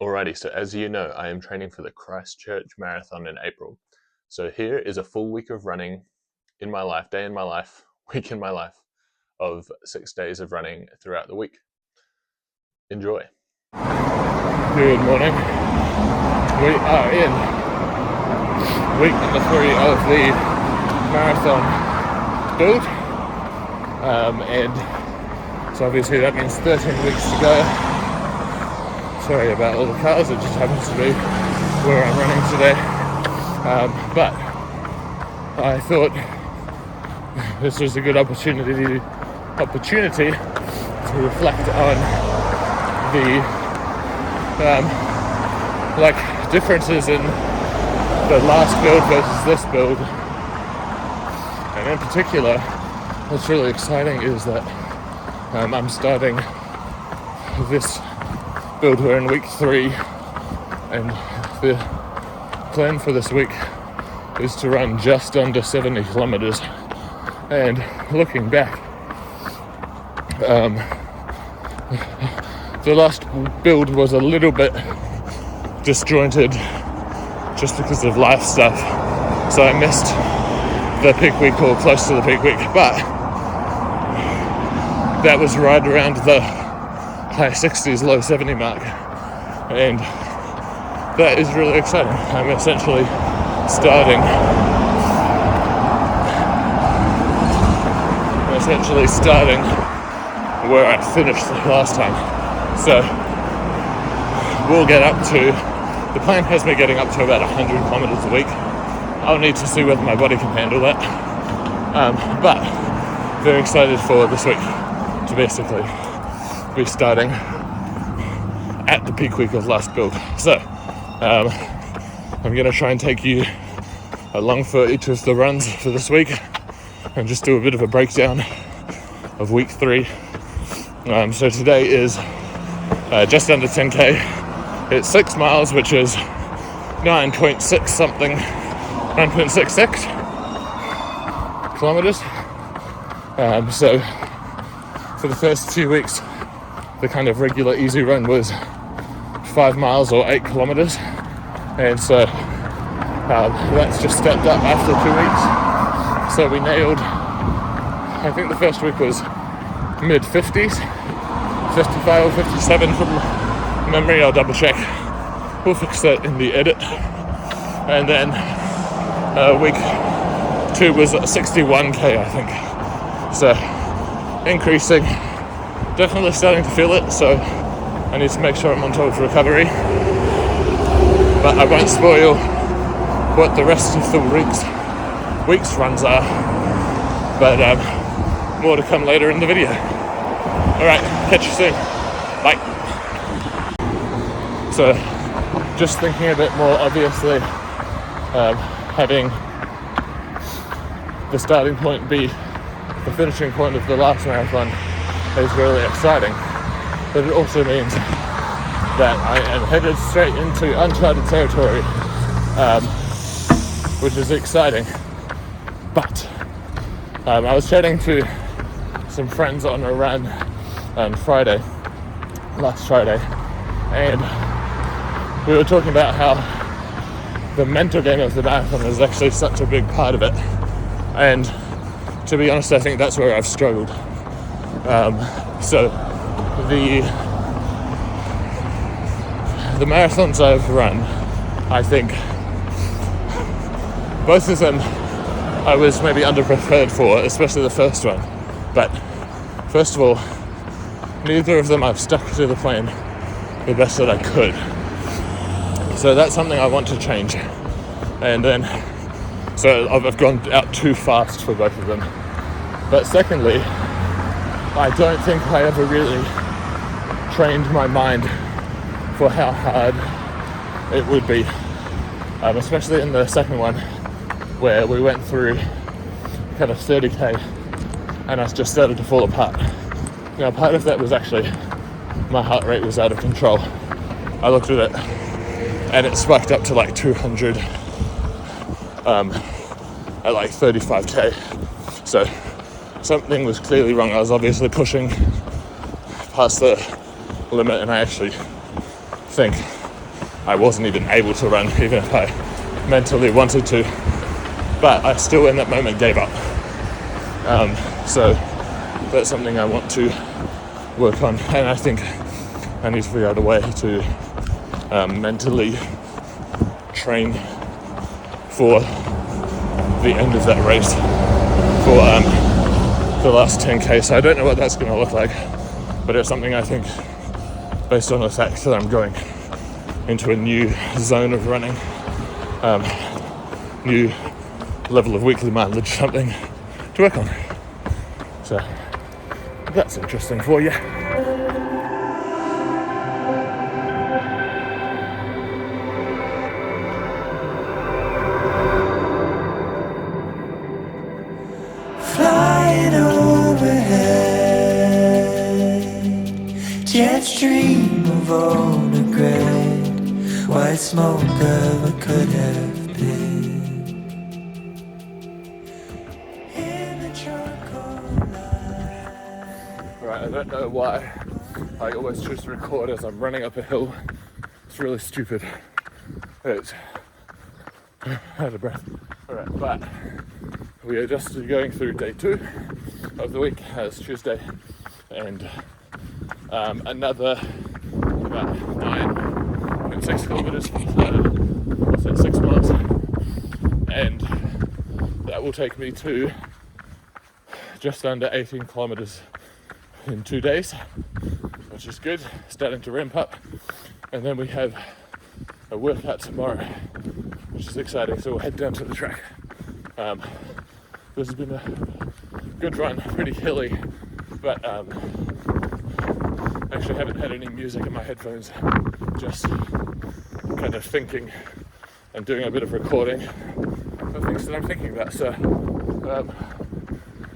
Alrighty, so as you know, I am training for the Christchurch Marathon in April. So here is a full week of running in my life, day in my life, week in my life, of 6 days of running throughout the week. Enjoy. Good morning. We are in week number 3 of the marathon build. And so obviously that means 13 weeks to go. Sorry about all the cars, it just happens to be where I'm running today. But I thought this was a good opportunity to reflect on the differences in the last build versus this build. And in particular, what's really exciting is that I'm starting this build. We're in week 3, and the plan for this week is to run just under 70 kilometers. And looking back, the last build was a little bit disjointed just because of life stuff, so I missed the peak week or close to the peak week, but that was right around the high 60s, low 70 mark, and that is really exciting. I'm essentially starting where I finished last time. So we'll get up to, the plan has me getting up to about 100 kilometers a week. I'll need to see whether my body can handle that, but very excited for this week to basically be starting at the peak week of last build. So I'm going to try and take you along for each of the runs for this week and just do a bit of a breakdown of week 3. So today is just under 10k. It's 6 miles, which is 9.66 kilometers. So for the first few weeks, the kind of regular easy run was 5 miles or 8 kilometers, and so that's just stepped up after 2 weeks. So we nailed, I think the first week was mid-50s, 55 or 57 from memory, I'll double check. We'll fix that in the edit. And then week 2 was 61k, I think. So increasing, definitely starting to feel it, so I need to make sure I'm on top of recovery. But I won't spoil what the rest of the week's runs are, but more to come later in the video. Alright, catch you soon. Bye. So, just thinking a bit more, obviously, having the starting point be the finishing point of the last marathon is really exciting, but it also means that I am headed straight into uncharted territory, which is exciting. But I was chatting to some friends on a run on last Friday, and we were talking about how the mental game of the marathon is actually such a big part of it, and to be honest, I think that's where I've struggled. So the marathons I've run, I think both of them I was maybe underprepared for, especially the first one. But first of all, neither of them I've stuck to the plan the best that I could. So that's something I want to change. And then, so I've gone out too fast for both of them. But secondly, I don't think I ever really trained my mind for how hard it would be, especially in the second one, where we went through kind of 30k and I just started to fall apart. Now, part of that was actually my heart rate was out of control. I looked at it and it spiked up to like 200 at like 35k. So something was clearly wrong. I was obviously pushing past the limit, and I actually think I wasn't even able to run, even if I mentally wanted to. But I still, in that moment, gave up. So that's something I want to work on, and I think I need to figure out a way to mentally train for the end of that race for the last 10k. So I don't know what that's going to look like, but it's something I think, based on the fact that I'm going into a new zone of running, new level of weekly mileage, something to work on. So that's interesting for you. Flying overhead, jet stream of old regret, white smoke of what could have been. In the charcoal light. Right, I don't know why I always choose to record as I'm running up a hill. It's really stupid. It's out of breath. Alright, but we are just going through day 2 of the week. It's Tuesday, and another about 9.6 kilometers, what's that, 6 miles, and that will take me to just under 18 kilometers in 2 days, which is good, starting to ramp up. And then we have a workout tomorrow, which is exciting, so we'll head down to the track. This has been a good run, pretty hilly, but actually haven't had any music in my headphones, just kind of thinking and doing a bit of recording of things that I'm thinking about. So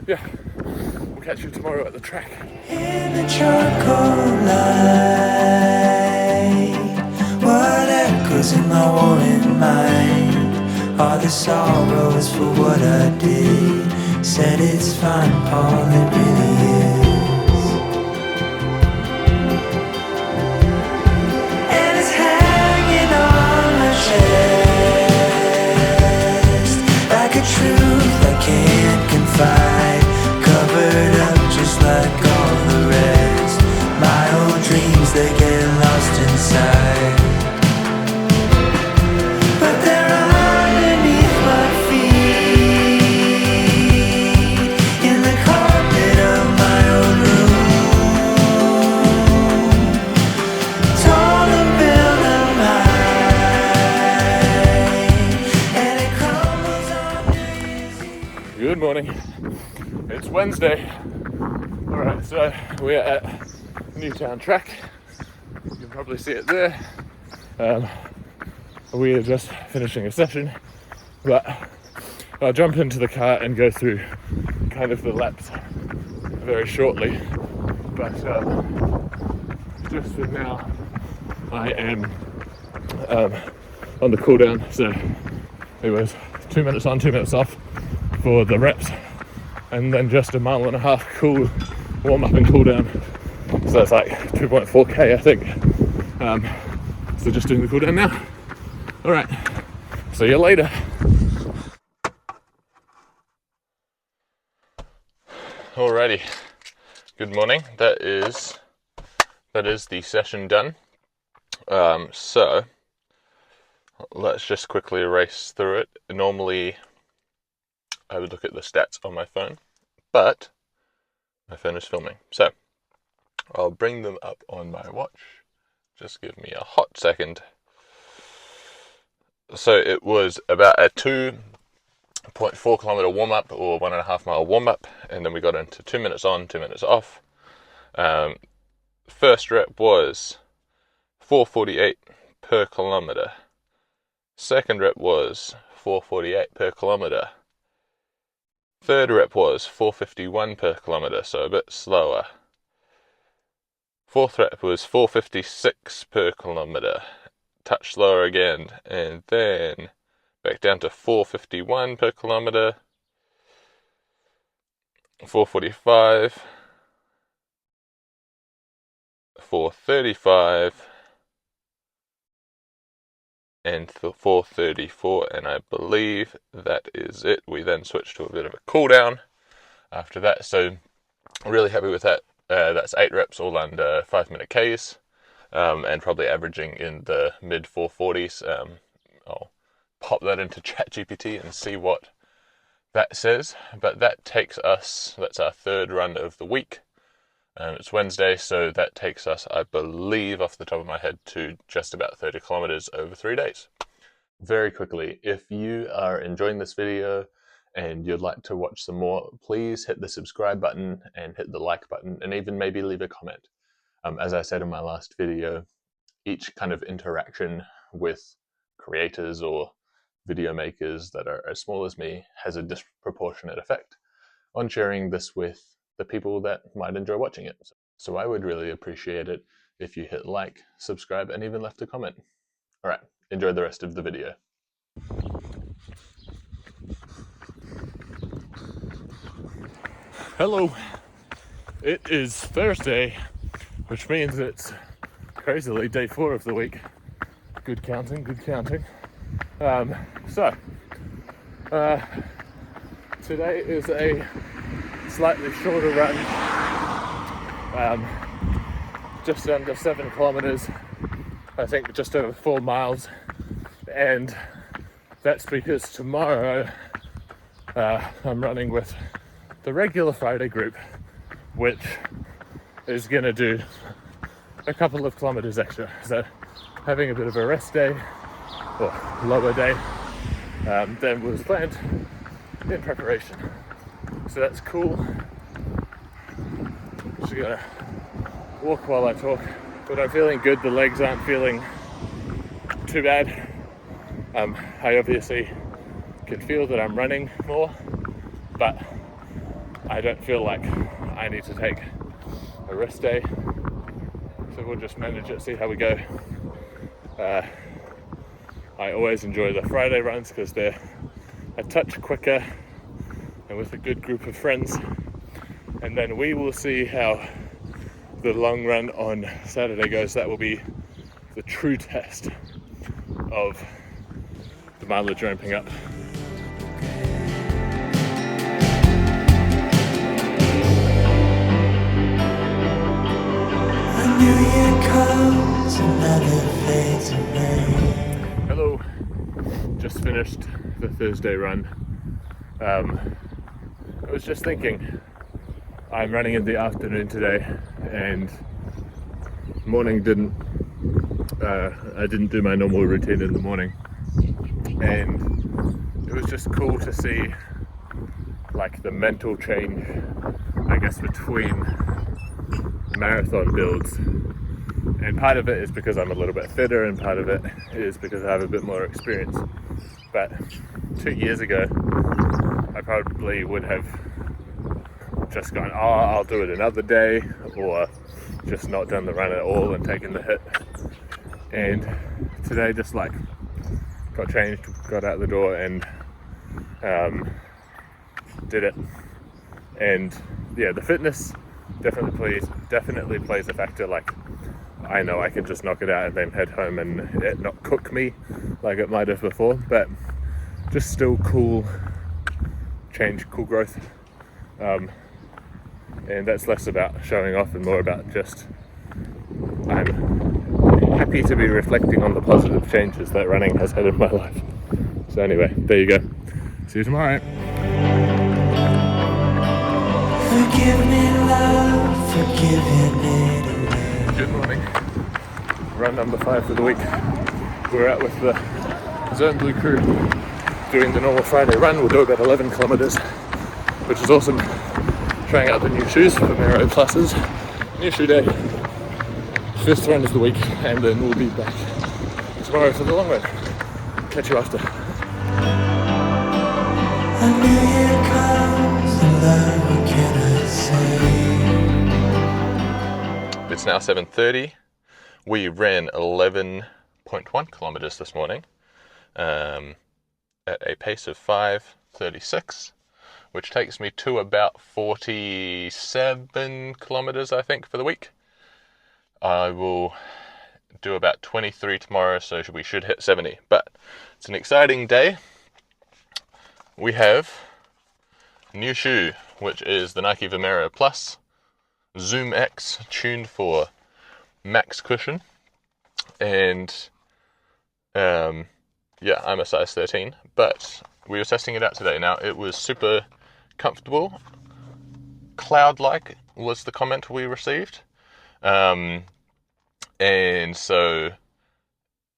yeah, we'll catch you tomorrow at the track. In the charcoal light, what echoes in my warring mind are the sorrows for what I did. Said it's fine, Paul, it really is. And it's hanging on my chest like a truth I can't confide, covered up just like all the rest. My old dreams, they get lost inside, but they're underneath my feet, in the carpet of my own room. Tall and built up high, and it crumbles under. Good morning. It's Wednesday. Alright, so we're at Newtown Track. You can probably see it there. We are just finishing a session, but I'll jump into the car and go through kind of the laps very shortly. But just for now, I am on the cool down. So it was 2 minutes on, 2 minutes off for the reps, and then just a mile and a half cool warm up and cool down. So it's like 2.4k, I think. So just doing the cool down now. All right, see you later. Alrighty, good morning. That is the session done. So let's just quickly erase through it. Normally I would look at the stats on my phone, but my phone is filming, so I'll bring them up on my watch. Just give me a hot second. So it was about a 2.4 kilometer warm up, or 1.5 mile warm up, and then we got into 2 minutes on, 2 minutes off. First rep was 4:48 per kilometer. Second rep was 4:48 per kilometer. Third rep was 4:51 per kilometer, so a bit slower. Fourth rep was 4:56 per kilometer, touch slower again, and then back down to 4:51 per kilometer, 4:45, 4:35, and 4:34, and I believe that is it. We then switched to a bit of a cool down after that, so really happy with that. That's 8 reps all under 5-minute Ks, and probably averaging in the mid 440s. I'll pop that into ChatGPT and see what that says, but that takes us, that's our third run of the week. It's Wednesday, so that takes us, I believe, off the top of my head, to just about 30 kilometers over 3 days. Very quickly, if you are enjoying this video and you'd like to watch some more, please hit the subscribe button and hit the like button, and even maybe leave a comment. As I said in my last video, each kind of interaction with creators or video makers that are as small as me has a disproportionate effect on sharing this with the people that might enjoy watching it. So I would really appreciate it if you hit like, subscribe, and even left a comment. Alright, enjoy the rest of the video. Hello, it is Thursday, which means it's crazily day 4 of the week. Good counting, good counting. Today is a slightly shorter run, just under 7 kilometers, I think just over 4 miles, and that's because tomorrow I'm running with the regular Friday group, which is gonna do a couple of kilometers extra, so having a bit of a rest day or lower day than was planned in preparation. So that's cool. Just gonna walk while I talk, but I'm feeling good. The legs aren't feeling too bad. I obviously can feel that I'm running more, but I don't feel like I need to take a rest day, so we'll just manage it, see how we go. I always enjoy the Friday runs because they're a touch quicker and with a good group of friends, and then we will see how the long run on Saturday goes. That will be the true test of the mileage ramping up. A new year comes, another fades away. Hello, just finished the Thursday run. I was just thinking, I'm running in the afternoon today, and morning I didn't do my normal routine in the morning, and it was just cool to see like the mental change, I guess, between marathon builds. And part of it is because I'm a little bit fitter, and part of it is because I have a bit more experience. But 2 years ago, I probably would have just gone, oh, I'll do it another day, or just not done the run at all and taken the hit. And today just like got changed, got out the door and did it. And yeah, the fitness definitely plays a factor. Like, I know I can just knock it out and then head home and it not cook me like it might have before, but just still cool change, cool growth. And that's less about showing off and more about just, I'm happy to be reflecting on the positive changes that running has had in my life. So anyway, there you go. See you tomorrow. Forgive me, love, for giving it away. Good morning. Run number 5 for the week. We're out with the Zone Blue crew doing the normal Friday run. We'll do about 11 kilometers, which is awesome. Trying out the new shoes for Maro classes. New shoe day. First run of the week, and then we'll be back tomorrow for the long run. Catch you after. A new year comes, and love, what can I say? It's now 7:30. We ran 11.1 kilometers this morning at a pace of 5:36, which takes me to about 47 kilometers, I think, for the week. I will do about 23 tomorrow, so we should hit 70. But it's an exciting day. We have a new shoe, which is the Nike Vomero Plus Zoom X, tuned for max cushion. And yeah, I'm a size 13, but we were testing it out today. Now, it was super comfortable. Cloud-like was the comment we received. And so,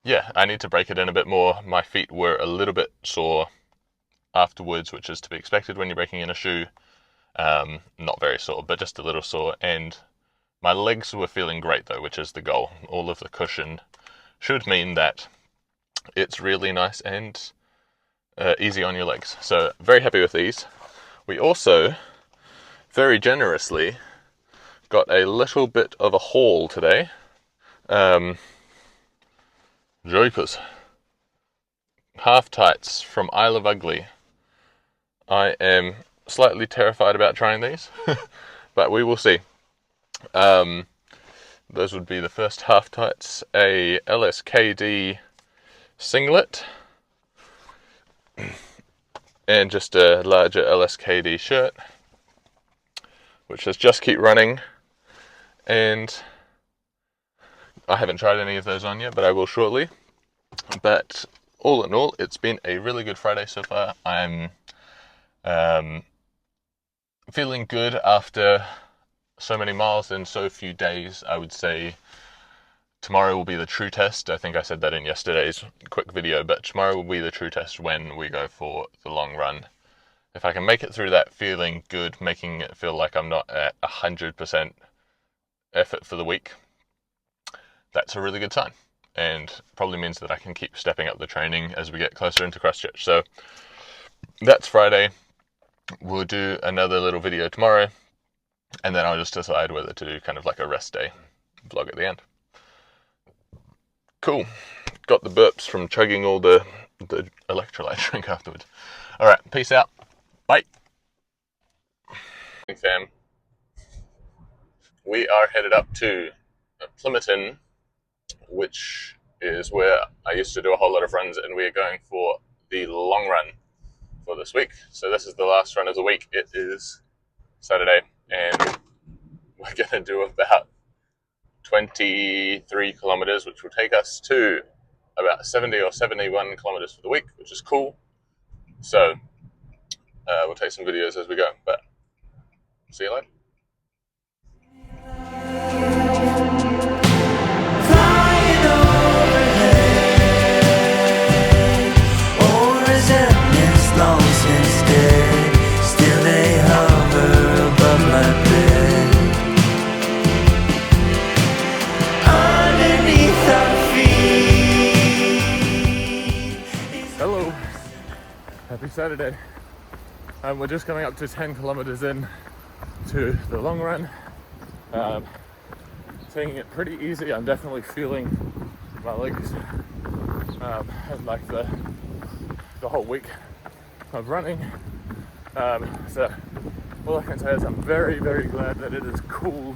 yeah, I need to break it in a bit more. My feet were a little bit sore afterwards, which is to be expected when you're breaking in a shoe. Not very sore, but just a little sore. And my legs were feeling great, though, which is the goal. All of the cushion should mean that it's really nice and easy on your legs. So, very happy with these. We also, very generously, got a little bit of a haul today. Jeepers. Half tights from Isle of Ugly. I am slightly terrified about trying these, but we will see. Those would be the first half tights, a LSKD singlet, and just a larger LSKD shirt, which says just keep running. And I haven't tried any of those on yet, but I will shortly. But all in all, it's been a really good Friday so far. I'm feeling good after so many miles in so few days. I would say tomorrow will be the true test. I think I said that in yesterday's quick video, but tomorrow will be the true test when we go for the long run. If I can make it through that feeling good, making it feel like I'm not at 100% effort for the week, that's a really good sign, and probably means that I can keep stepping up the training as we get closer into Christchurch. So that's Friday. We'll do another little video tomorrow, and then I'll just decide whether to do kind of like a rest day vlog at the end. Cool. Got the burps from chugging all the electrolyte drink afterwards. All right, peace out. Bye. Hey fam, we are headed up to Plympton, which is where I used to do a whole lot of runs, and we are going for the long run for this week. So this is the last run of the week. It is Saturday, and we're going to do about 23 kilometers, which will take us to about 70 or 71 kilometers for the week, which is cool. So we'll take some videos as we go, but see you later. Flying overhead, old resentments long since dead, still they hover above my bed. Underneath our feet. Hello, happy Saturday. We're just coming up to 10 kilometers in to the long run. Taking it pretty easy. I'm definitely feeling my legs and like the whole week of running. So all I can say is I'm very, very glad that it is cool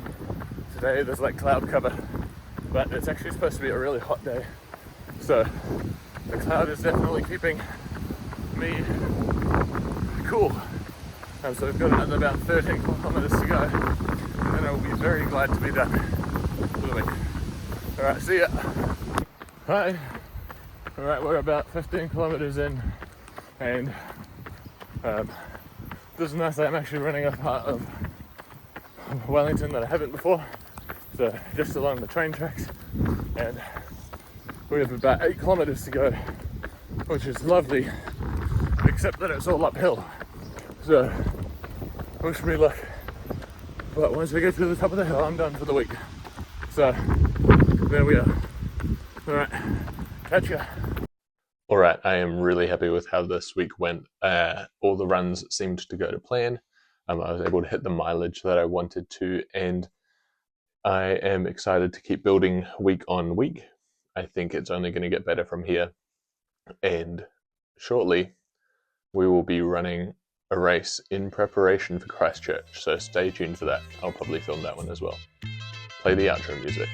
today. There's like cloud cover, but it's actually supposed to be a really hot day. So the cloud is definitely keeping me cool. So we've got another about 13 kilometers to go, and I'll be very glad to be done for the week. Alright, see ya. Hi. Alright, we're about 15 kilometers in, and this is nice that I'm actually running a part of Wellington that I haven't before. So just along the train tracks, and we have about 8 kilometers to go, which is lovely, except that it's all uphill. So wish me luck. But once we get to the top of the hill, I'm done for the week. So there we are. Alright, catch ya. Alright, I am really happy with how this week went. All the runs seemed to go to plan. I was able to hit the mileage that I wanted to, and I am excited to keep building week on week. I think it's only going to get better from here, and shortly we will be running a race in preparation for Christchurch, so stay tuned for that. I'll probably film that one as well. Play the outro music.